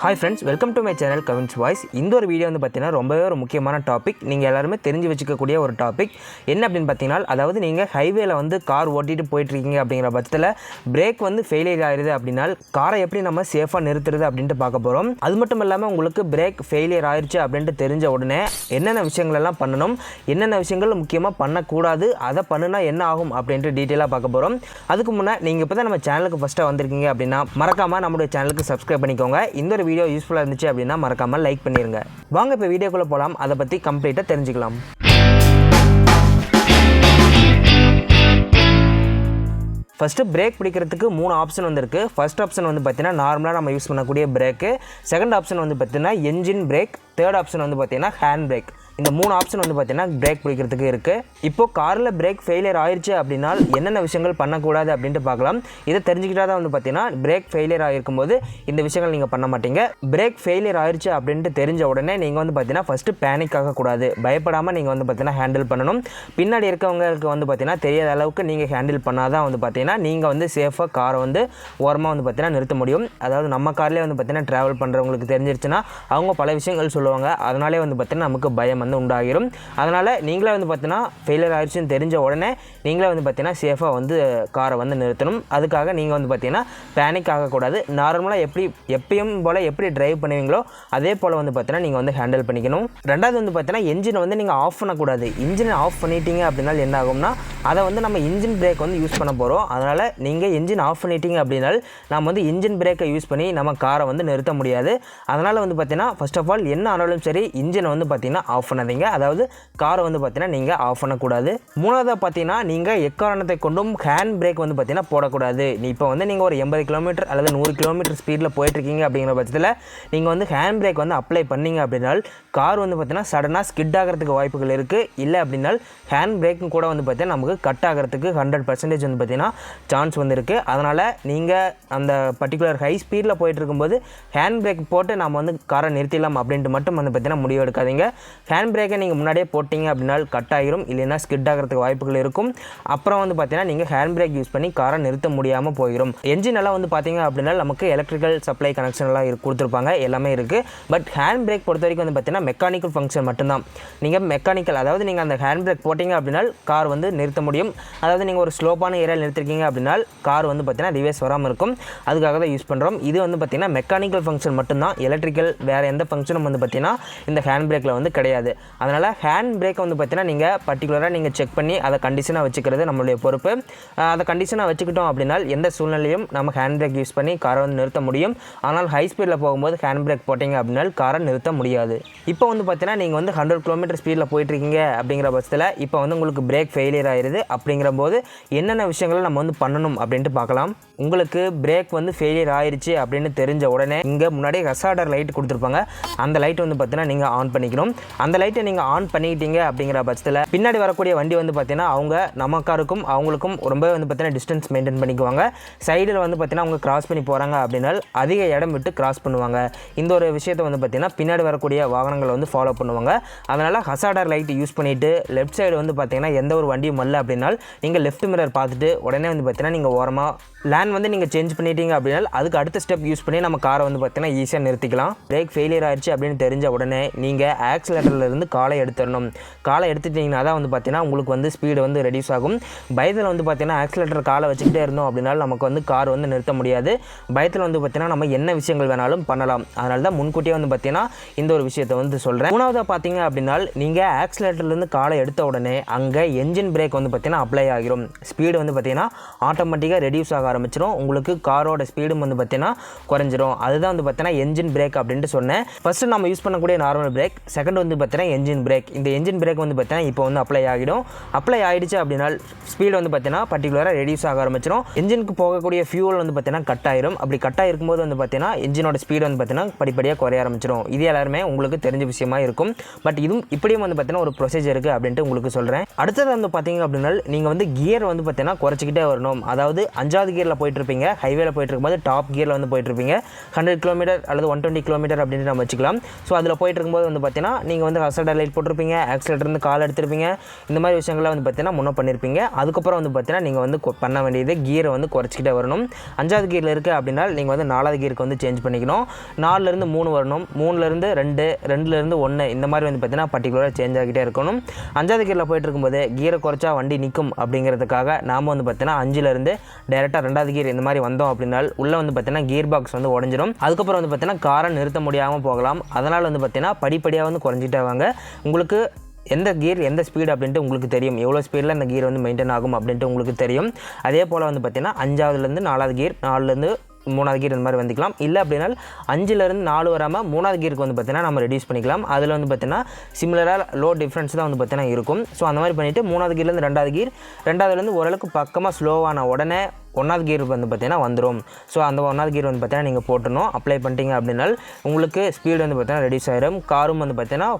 Hi friends, welcome to my channel Cavin's voice. இந்த ஒரு video வந்து பார்த்தீங்கன்னா ரொம்பவே ஒரு முக்கியமான டாபிக். நீங்கள் எல்லாருமே தெரிஞ்சு வச்சுக்கக்கூடிய ஒரு டாபிக் என்ன அப்படின்னு பார்த்தீங்கன்னா, அதாவது நீங்கள் ஹைவேல வந்து கார் ஓட்டிகிட்டு போயிட்டுருக்கீங்க அப்படிங்கிற பட்சத்தில் பிரேக் வந்து ஃபெயிலியர் ஆயிடுது அப்படின்னா காரை எப்படி நம்ம சேஃபாக நிறுத்துறது அப்படின்ட்டு பார்க்க போகிறோம். அது மட்டும் இல்லாமல் உங்களுக்கு பிரேக் ஃபெயிலியர் ஆயிடுச்சு அப்படின்ட்டு தெரிஞ்ச உடனே என்னென்ன விஷயங்கள் எல்லாம் பண்ணணும், என்னென்ன விஷயங்கள் முக்கியமாக பண்ணக்கூடாது, அதை பண்ணுனா என்ன ஆகும் அப்படின்ட்டு டீட்டெயிலாக பார்க்க போகிறோம். அதுக்கு முன்னே நீங்கள் இப்போ தான் நம்ம சேனலுக்கு ஃபஸ்ட்டாக வந்திருக்கீங்க அப்படின்னா மறக்காமல் நம்மளுடைய சேனலுக்கு சப்ஸ்கிரைப் பண்ணிக்கோங்க. இந்த ஒரு வீடியோ யூஸ்ஃபுல்லாக இருந்துச்சு அப்படின்னா மறக்காமல் லைக் பண்ணிடுங்க. வாங்க இப்போ வீடியோக்குள்ளே போகலாம், அதை பற்றி கம்ப்ளீட்டாக தெரிஞ்சுக்கலாம். ஃபஸ்ட்டு பிரேக் பிடிக்கிறதுக்கு 3 ஆப்ஷன் வந்துருக்கு. ஃபர்ஸ்ட் ஆப்ஷன் வந்து பார்த்தீங்கன்னா நார்மலாக நம்ம யூஸ் பண்ணக்கூடிய பிரேக்கு. செகண்ட் ஆப்ஷன் வந்து பார்த்தீங்கன்னா என்ஜின் பிரேக். தேர்ட் ஆப்ஷன் வந்து பார்த்தீங்கன்னா ஹேண்ட் பிரேக். இந்த 3 ஆப்ஷன் வந்து பார்த்தீங்கன்னா பிரேக் பிடிக்கிறதுக்கு இருக்குது. இப்போது காரில் பிரேக் ஃபெயிலியர் ஆயிடுச்சு அப்படின்னா என்னென்ன விஷயங்கள் பண்ணக்கூடாது அப்படின்ட்டு பார்க்கலாம். இதை தெரிஞ்சுக்கிட்டா தான் வந்து பார்த்தீங்கன்னா பிரேக் ஃபெயிலியர் ஆகிருக்கும் போது இந்த விஷயங்கள் நீங்கள் பண்ண மாட்டீங்க. பிரேக் ஃபெயிலியர் ஆயிடுச்சு அப்படின்ட்டு தெரிஞ்ச உடனே நீங்கள் வந்து பார்த்தீங்கன்னா ஃபஸ்ட்டு பேனிக் ஆகக்கூடாது. பயப்படாமல் நீங்கள் வந்து பார்த்தீங்கன்னா ஹேண்டில் பண்ணணும். பின்னாடி இருக்கவங்களுக்கு வந்து பார்த்தீங்கன்னா தெரியாத அளவுக்கு நீங்கள் ஹேண்டில் பண்ணால் தான் வந்து பார்த்தீங்கன்னா நீங்கள் வந்து சேஃபாக காரை வந்து ஓரமாக வந்து பார்த்தீங்கன்னா நிறுத்த முடியும். அதாவது நம்ம கார்லேயே வந்து பார்த்தீங்கன்னா ட்ராவல் பண்ணுறவங்களுக்கு தெரிஞ்சிருச்சுன்னா அவங்க பல விஷயங்கள் சொல்லுவாங்க. அதனாலே வந்து பார்த்தீங்கன்னா நமக்கு பயம் உண்டாகிரும். அதனால் நீங்களே வந்து பார்த்தீங்கன்னா ஃபெயிலியர் ஆயிடுச்சுன்னு தெரிஞ்ச உடனே நீங்களே வந்து பார்த்தீங்கன்னா சேஃபாக வந்து காரை வந்து நிறுத்தணும். அதுக்காக நீங்கள் வந்து பார்த்தீங்கன்னா பேனிக் ஆகக்கூடாது. நார்மலாக எப்பயும் போல் எப்படி டிரைவ் பண்ணுவீங்களோ அதே போல் வந்து பார்த்தீங்கன்னா நீங்கள் வந்து ஹேண்டில் பண்ணிக்கணும். ரெண்டாவது வந்து பார்த்தீங்கன்னா என்ஜினை வந்து நீங்கள் ஆஃப் பண்ணக்கூடாது. இன்ஜினை ஆஃப் பண்ணிட்டீங்க அப்படின்னா என்ன ஆகும்னா அதை வந்து நம்ம இன்ஜின் பிரேக் வந்து யூஸ் பண்ண போகிறோம். அதனால் நீங்கள் இன்ஜின் ஆஃப் பண்ணிட்டீங்க அப்படின்னா நம்ம வந்து இன்ஜின் பிரேக்கை யூஸ் பண்ணி நம்ம காரை வந்து நிறுத்த முடியாது. அதனால் வந்து பார்த்தீங்கன்னா ஃபர்ஸ்ட் ஆஃப் ஆல் என்ன ஆனாலும் சரி இன்ஜினை வந்து பார்த்தீங்கன்னா ஆஃப் பண்ணாதீங்க. அதாவது காரை வந்து பார்த்தீங்கன்னா நீங்கள் ஆஃப் பண்ணக்கூடாது. மூணாவதாக பார்த்தீங்கன்னா நீங்கள் எக்காரணத்தை கொண்டும் ஹேண்ட் பிரேக் வந்து பார்த்தீங்கன்னா போடக்கூடாது. இப்போ வந்து நீங்கள் ஒரு 80 கிலோமீட்டர் அல்லது 100 கிலோமீட்டர் ஸ்பீடில் போயிட்டுருக்கீங்க அப்படிங்கிற பட்சத்தில் நீங்கள் வந்து ஹேண்ட் பிரேக் வந்து அப்ளை பண்ணிங்க அப்படின்னா கார் வந்து பார்த்தீங்கன்னா சடனாக ஸ்கிட் ஆகிறதுக்கு வாய்ப்புகள் இருக்குது. இல்லை அப்படின்னா ஹேண்ட் பிரேக்கும் கூட வந்து பார்த்தீங்கன்னா நமக்கு கட் ஆகிறதுக்கு 100% வந்து பார்த்தீங்கன்னா சான்ஸ் வந்து இருக்குது. அதனால் நீங்கள் அந்த பர்டிகுலர் ஹை ஸ்பீடில் போயிட்டு இருக்கும்போது ஹேண்ட் பிரேக் போட்டு நம்ம வந்து காரை நிறுத்திடலாம் அப்படின்ட்டு மட்டும் வந்து பார்த்தீங்கன்னா முடிவு எடுக்காதீங்க. ஹேண்ட் பிரேக்கை நீங்கள் முன்னாடியே போட்டிங்க அப்படின்னா கட் ஆகிரும், இல்லைன்னா ஸ்கிட் ஆகிறதுக்கு வாய்ப்புகள் இருக்கும். அப்புறம் வந்து பார்த்தீங்கன்னா நீங்கள் ஹேண்ட் பிரேக் யூஸ் பண்ணி காரை நிறுத்த முடியாமல் போயிடும். என்ஜின் எல்லாம் வந்து பார்த்தீங்க அப்படின்னா நமக்கு எலக்ட்ரிக்கல் சப்ளை கனெக்ஷன் எல்லாம் கொடுத்துருப்பாங்க, எல்லாமே இருக்குது. பட் ஹேண்ட் பிரேக் பொறுத்த வரைக்கும் வந்து பார்த்தீங்கன்னா மெக்கானிக்கல் ஃபங்க்ஷன் மட்டும்தான். நீங்கள் மெக்கானிக்கல், அதாவது நீங்கள் அந்த ஹேண்ட் பிரேக் போட்டிங்க அப்படின்னா கார் வந்து நிறுத்த முடியும். அதாவது நீங்கள் ஒரு ஸ்லோப்பான ஏரியாவில் நிறுத்திருக்கீங்க அப்படின்னா கார் வந்து பார்த்தீங்கன்னா ரிவர்ஸ் வராமல் இருக்கும். அதுக்காக தான் யூஸ் பண்ணுறோம். இது வந்து பார்த்தீங்கன்னா மெக்கானிக்கல் ஃபங்க்ஷன் மட்டும்தான். எலக்ட்ரிக்கல் வேறு எந்த ஃபங்க்ஷனும் வந்து பார்த்தீங்கன்னா இந்த ஹேண்ட் பிரேக்கில் வந்து கிடையாது. அதனால் ஹேண்ட் பிரேக்கை வந்து பார்த்தீங்கன்னா நீங்கள் பர்டிகுலராக நீங்கள் செக் பண்ணி அதை கண்டிஷனாக வச்சுக்கிறது நம்மளுடைய பொறுப்பு. அதை கண்டிஷனாக வச்சுக்கிட்டோம் அப்படின்னா எந்த சூழ்நிலையும் நம்ம ஹேண்ட் பிரேக் யூஸ் பண்ணி காரை வந்து நிறுத்த முடியும். ஆனால் ஹை ஸ்பீடில் போகும்போது ஹேண்ட் பிரேக் போட்டிங்க அப்படின்னா காரை நிறுத்த முடியாது. இப்போ வந்து பார்த்தீங்கன்னா நீங்கள் வந்து 100 கிலோமீட்டர் ஸ்பீடில் போயிட்டுருக்கீங்க அப்படிங்கிற பட்சத்தில் இப்போ வந்து உங்களுக்கு பிரேக் ஃபெயிலியர் ஆயிடுது. அப்படிங்கிற போது என்னென்ன விஷயங்களை நம்ம வந்து பண்ணணும் அப்படின்ட்டு பார்க்கலாம். உங்களுக்கு பிரேக் வந்து ஃபெயிலியர் ஆயிடுச்சு அப்படின்னு தெரிஞ்ச உடனே இங்கே முன்னாடி ஹசார்டர் லைட் கொடுத்துருப்பாங்க. அந்த லைட் வந்து பார்த்தீங்கன்னா நீங்கள் ஆன் பண்ணிக்கணும். அந்த லைட்டை நீங்கள் ஆன் பண்ணிக்கிட்டீங்க அப்படிங்கிற பட்சத்தில் பின்னாடி வரக்கூடிய வண்டி வந்து பார்த்தீங்கன்னா அவங்க நம்ம காருக்கும் அவங்களுக்கும் ரொம்ப வந்து பார்த்தீங்கன்னா டிஸ்டன்ஸ் மெயின்டைன் பண்ணிக்குவாங்க. சைடில் வந்து பார்த்தீங்கன்னா அவங்க கிராஸ் பண்ணி போகிறாங்க அப்படின்னா அதிக இடம் விட்டு கிராஸ் பண்ணுவாங்க. இந்த ஒரு விஷயத்தை வந்து பார்த்தீங்கன்னா பின்னாடி வரக்கூடிய வாகனங்களை வந்து ஃபாலோ பண்ணுவாங்க. அதனால் ஹசார்டர் லைட் யூஸ் பண்ணிவிட்டு லெஃப்ட் சைடு வந்து பார்த்தீங்கன்னா எந்த ஒரு வண்டியும் வரல அப்படின்னா நீங்கள் லெஃப்ட் மிரர் பார்த்துட்டு உடனே வந்து பார்த்தீங்கன்னா நீங்கள் ஓரமாக லேண்ட் வந்து நீங்கள் சேஞ்ச் பண்ணிட்டீங்க அப்படின்னா அதுக்கு அடுத்த ஸ்டெப் யூஸ் பண்ணி நம்ம காரை வந்து பார்த்தீங்கன்னா ஈஸியாக நிறுத்திக்கலாம். பிரேக் ஃபெயிலியர் ஆயிடுச்சு அப்படின்னு தெரிஞ்ச உடனே நீங்கள் ஆக்சிலேட்டர்லேருந்து காலை எடுத்துடணும். காலை எடுத்துட்டிங்கன்னா தான் வந்து பார்த்தீங்கன்னா உங்களுக்கு வந்து ஸ்பீடு வந்து ரெடியூஸ் ஆகும். பயத்தில் வந்து பார்த்தீங்கன்னா ஆக்சிலேட்டர் காலை வச்சுக்கிட்டே இருந்தோம் அப்படின்னா நமக்கு வந்து கார் வந்து நிறுத்த முடியாது. பயத்தில் வந்து பார்த்தீங்கன்னா நம்ம என்ன விஷயங்கள் வேணாலும் பண்ணலாம். அதனால தான் முன்கூட்டியே வந்து பார்த்தீங்கன்னா இந்த ஒரு விஷயத்தை வந்து சொல்கிறேன். மூணாவதாக பார்த்தீங்க அப்படின்னா நீங்கள் ஆக்சிலேட்டர்லேருந்து காலை எடுத்த உடனே அங்கே என்ஜின் பிரேக் வந்து பார்த்தீங்கன்னா அப்ளை ஆகிரும். ஸ்பீடு வந்து பார்த்தீங்கன்னா ஆட்டோமேட்டிக்காக ரெடியூஸ் ஆக ஆரம்பிச்சிடும். உங்களுக்கு காரோட ஸ்பீடும் வந்து பார்த்தீங்கன்னா குறைஞ்சிரும். அதுதான் வந்து பார்த்தீங்கன்னா என்ஜின் பிரேக் அப்படின்ட்டு சொன்னேன். ஃபஸ்ட்டு நம்ம யூஸ் பண்ணக்கூடிய நார்மல் பிரேக், செகண்ட் வந்து பார்த்தீங்கன்னா என்ஜின் பிரேக். இந்த என்ஜின் பிரேக் வந்து பார்த்தீங்கன்னா இப்போ வந்து அப்ளை ஆகிடும். அப்ளை ஆகிடுச்சு அப்படின்னா ஸ்பீடு வந்து பார்த்தீங்கன்னா பர்டிகுலராக ரெடியூஸ் ஆக ஆரம்பிச்சிடும். என்ஜினுக்கு போகக்கூடிய ஃபியூல் வந்து பார்த்தீங்கன்னா கட் ஆயிரும். அப்படி கட் ஆகிருக்கும்போது வந்து பார்த்தீங்கன்னா என்ஜினோட ஸ்பீடு வந்து பார்த்தீங்கன்னா படிப்படியாக குறைய ஆரம்பிச்சிடும். இது எல்லாருமே உங்களுக்கு தெரிஞ்ச விஷயமா இருக்கும். பட் இதுவும் இப்படியும் வந்து பார்த்தீங்கன்னா ஒரு ப்ரொசீஜர் இருக்குது அப்படின்ட்டு உங்களுக்கு சொல்கிறேன். அடுத்தது வந்து பார்த்தீங்க அப்படின்னா நீங்கள் வந்து கியர் வந்து பார்த்தீங்கன்னா குறைச்சிக்கிட்டே வரணும். அதாவது 5வது கியரில் போயிட்டு இருப்பீங்க, ஹைவேல போயிட்டு இருக்கும்போது டாப் கியரில் வந்து போயிட்டு இருப்பீங்க. 100 கிலோமீட்டர் அல்லது 120 கிலோமீட்டர் அப்படின்னு நம்ம வச்சுக்கலாம். ஸோ அதில் போயிட்டு இருக்கும்போது வந்து பார்த்தீங்கன்னா நீங்கள் வந்து அசட் லைட் போட்டிருப்பீங்க, ஆக்சிலேட்டர்லேருந்து கால் எடுத்திருப்பீங்க, இந்த மாதிரி விஷயங்கள்லாம் வந்து பார்த்தீங்கன்னா முன்னே பண்ணியிருப்பீங்க. அதுக்கப்புறம் வந்து பார்த்தீங்கன்னா நீங்கள் வந்து பண்ண வேண்டியது கியரை வந்து குறைச்சிக்கிட்டே வரணும். 5வது கியரில் இருக்குது அப்படின்னா நீங்கள் வந்து 4வது கியருக்கு வந்து சேஞ்ச் பண்ணிக்கணும். 4லேருந்து 3 வரணும், 3லேருந்து 2, 2லேருந்து 1 இந்த மாதிரி வந்து பார்த்தீங்கன்னா பர்டிகுலராக சேஞ்ச் ஆகிட்டே இருக்கணும். 5வது கியரில் போயிட்டு இருக்கும்போது கியரை குறைச்சா வண்டி நிற்கும் அப்படிங்கிறதுக்காக நாம் வந்து பார்த்தீங்கன்னா 5லேருந்து டேரெக்டாக 2வது கியர் இந்த மாதிரி வந்தோம் அப்படின்னா உள்ளே வந்து பார்த்தீங்கன்னா கியர் பாக்ஸ் வந்து உடஞ்சிடும். அதுக்கப்புறம் வந்து பார்த்தீங்கன்னா காரை நிறுத்த முடியாமல் போகலாம். அதனால் வந்து பார்த்தீங்கன்னா படிப்படியாக வந்து குறைஞ்சிட்டே வாங்க. உங்களுக்கு எந்த கியர் எந்த ஸ்பீடு அப்படின்ட்டு உங்களுக்கு தெரியும், எவ்வளோ ஸ்பீடில் அந்த கியர் வந்து மெயின்டைன் ஆகும் அப்படின்ட்டு உங்களுக்கு தெரியும். அதே போல் வந்து பார்த்தீங்கன்னா 5வதுலேருந்து 4வது கியர், 4லேருந்து 3வது கியர் இந்த மாதிரி வந்துக்கலாம். இல்லை அப்படின்னா 5லேருந்து 4 வராமல் 3வது கியருக்கு வந்து பார்த்தீங்கன்னா நம்ம ரெடியூஸ் பண்ணிக்கலாம். அதில் வந்து பார்த்தீங்கன்னா சிமிலராக லோ டிஃப்ரென்ஸ் தான் வந்து பார்த்தீங்கன்னா இருக்கும். ஸோ அந்த மாதிரி பண்ணிவிட்டு 3வது கியர்லேருந்து 2வது கியர், 2வதுலேருந்து ஓரளவுக்கு பக்கமாக ஸ்லோவான உடனே 1வது கியர் வந்து பார்த்தீங்கன்னா வந்துடும். ஸோ அந்த 1வது கியர் வந்து பார்த்தீங்கன்னா நீங்கள் போட்டணும். அப்ளை பண்ணிட்டீங்க அப்படின்னா உங்களுக்கு ஸ்பீடு வந்து பார்த்தீங்கன்னா ரெடியூஸ் ஆகிடும். காரும் வந்து பார்த்தீங்கன்னா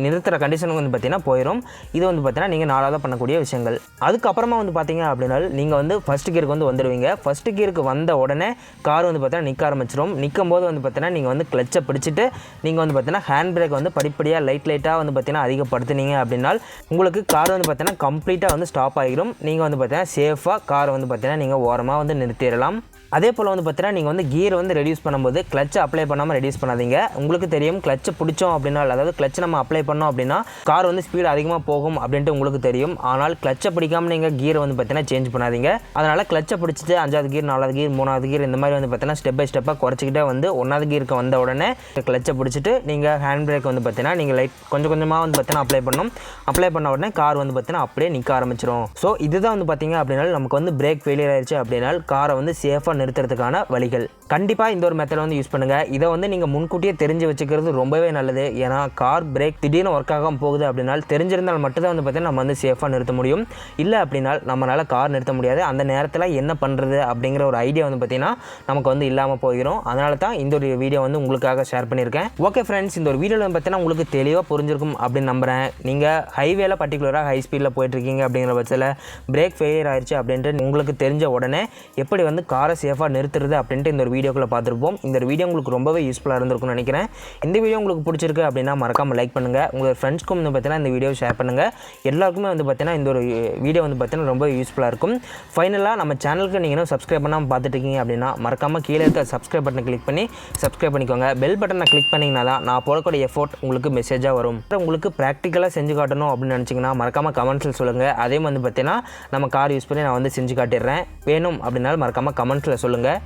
நிறுத்துகிற கண்டிஷனுக்கு வந்து பார்த்தீங்கன்னா போயிடும். இது வந்து பார்த்தீங்கன்னா நீங்கள் 4வது பண்ணக்கூடிய விஷயங்கள். அதுக்கப்புறமா வந்து பார்த்தீங்க அப்படின்னா நீங்கள் வந்து ஃபஸ்ட் கியருக்கு வந்து வந்துடுவீங்க. ஃபஸ்ட் கியருக்கு வந்த உடனே கார் வந்து பார்த்தீங்கன்னா நிற்க ஆரம்பிச்சிடும். நிற்கும் போது வந்து பார்த்தீங்கன்னா நீங்கள் வந்து கிளச்சை பிடிச்சிட்டு நீங்கள் வந்து பார்த்தீங்கன்னா ஹேண்ட் பிரேக் வந்து படிப்படியாக லைட்டாக வந்து பார்த்தீங்கன்னா அதிகப்படுத்துனீங்க அப்படின்னா உங்களுக்கு கார் வந்து பார்த்தீங்கன்னா கம்ப்ளீட்டாக வந்து ஸ்டாப் ஆகிடும். நீங்கள் வந்து பார்த்தீங்கன்னா சேஃபாக கார் வந்து பார்த்தீங்கன்னா நீங்கள் ஓரமாக வந்து நிறுத்திடலாம். அதே போல் வந்து பார்த்தீங்கன்னா நீங்கள் வந்து கியர் வந்து ரெடியூஸ் பண்ணும்போது கிளச்சை அப்ளை பண்ணாமல் ரெடியூஸ் பண்ணாதீங்க. உங்களுக்கு தெரியும் கிளச்சை பிடிச்சோம் அப்படின்னா, அதாவது கிளச்சை நம்ம அப்ளை பண்ணோம் அப்படின்னா கார் வந்து ஸ்பீடு அதிகமாக போகும் அப்படின்ட்டு உங்களுக்கு தெரியும். ஆனால் கிளச்சை பிடிக்காமல் நீங்கள் கியர் வந்து பார்த்தீங்கன்னா சேஞ்ச் பண்ணாதீங்க. அதனால் கிளச்சை பிடிச்சிட்டு 5வது கியர், 4வது கியர், 3வது கியர் இந்த மாதிரி வந்து பார்த்தீங்கன்னா ஸ்டெப் பை ஸ்டெப்பாக குறைச்சிக்கிட்டே வந்து 1வது கியருக்கு வந்த உடனே கிளச்சை பிடிச்சிட்டு நீங்கள் ஹேண்ட் பிரேக் வந்து பார்த்தீங்கன்னா நீங்கள் லைட் கொஞ்சம் கொஞ்சமாக வந்து பார்த்தீங்கன்னா அப்ளை பண்ணணும். அப்ளை பண்ண உடனே கார் வந்து பார்த்தீங்கன்னா அப்படியே நிற்க ஆரம்பிச்சிடும். ஸோ இதுதான் வந்து பார்த்தீங்க அப்படின்னா நமக்கு வந்து பிரேக் ஃபெயிலியர் ஆயிடுச்சு அப்படின்னா காரை வந்து சேஃபாக நிறுத்துறதுக்கான வழிகள். கண்டிப்பாக இந்த ஒரு மெத்தட் வந்து யூஸ் பண்ணுங்கள். இதை வந்து நீங்கள் முன்கூட்டியே தெரிஞ்சு வச்சுக்கிறது ரொம்பவே நல்லது. ஏன்னா கார் பிரேக் திடீர்னு ஒர்க் ஆகாமல் போகுது அப்படின்னா தெரிஞ்சிருந்தால் மட்டும்தான் வந்து பார்த்தீங்கன்னா நம்ம வந்து சேஃபாக நிறுத்த முடியும். இல்லை அப்படின்னா நம்மளால் கார் நிறுத்த முடியாது. அந்த நேரத்தில் என்ன பண்ணுறது அப்படிங்கிற ஒரு ஐடியா வந்து பார்த்தீங்கன்னா நமக்கு வந்து இல்லாமல் போயிடும். அதனால தான் இந்த ஒரு வீடியோ வந்து உங்களுக்காக ஷேர் பண்ணியிருக்கேன். ஓகே ஃப்ரெண்ட்ஸ், இந்த ஒரு வீடியோவில் பார்த்தீங்கன்னா உங்களுக்கு தெளிவாக புரிஞ்சிருக்கும் அப்படின்னு நம்புகிறேன். நீங்கள் ஹைவேல பர்டிகுலராக ஹை ஸ்பீடில் போயிட்டுருக்கீங்க அப்படிங்கிற பட்சத்தில் பிரேக் ஃபெயிலியர் ஆயிடுச்சு அப்படின்ட்டு உங்களுக்கு தெரிஞ்ச உடனே எப்படி வந்து காரை சேஃபாக நிறுத்துறது அப்படின்ட்டு இந்த ஒரு வீடியோக்குள்ளே பார்த்துருப்போம். இந்த ஒரு வீடியோ உங்களுக்கு ரொம்பவே யூஸ்ஃபுல்லாக இருந்திருக்கும்னு நினைக்கிறேன். இந்த வீடியோ உங்களுக்கு பிடிச்சிருக்கு அப்படின்னா மறக்காமல் லைக் பண்ணுங்கள். உங்களோட ஃப்ரெண்ட்ஸ்க்கும் வந்து பார்த்தீங்கன்னா இந்த வீடியோ ஷேர் பண்ணுங்கள். எல்லாருக்குமே வந்து பார்த்தீங்கன்னா இந்த ஒரு வீடியோ வந்து பார்த்தீங்கன்னா ரொம்ப யூஸ்ஃபுல்லாக இருக்கும். ஃபைனலாக நம்ம சேனலுக்கு நீங்கள் இன்னும் சப்ஸ்கிரைப் பண்ணாமல் பார்த்துட்டு இருக்கீங்க அப்படின்னா மறக்காமல் கீழே இருக்க சப்ஸ்கிரைப் பட்டனை கிளிக் பண்ணி சப்ஸ்கிரைப் பண்ணிக்கோங்க. பெல் பட்டனை கிளிக் பண்ணிங்கன்னா தான் நான் போடக்கூடிய எஃபோர்ட் உங்களுக்கு மெசேஜாக வரும். உங்களுக்கு ப்ராக்டிக்கலாக செஞ்சு காட்டணும் அப்படின்னு நினச்சிங்கன்னா மறக்காமல் கமெண்ட்ஸில் சொல்லுங்கள். அதே வந்து பார்த்தீங்கன்னா நம்ம கார் யூஸ் பண்ணி நான் வந்து செஞ்சு காட்டிடுறேன். வேணும் அப்படின்னாலும் மறக்காமல் கமெண்ட்ஸில் சொல்லுங்கள்.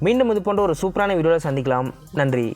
மீண்டும் இது போன்ற ஒரு சூப்பரான வீடியோவில் சந்திக்கலாம். நன்றி.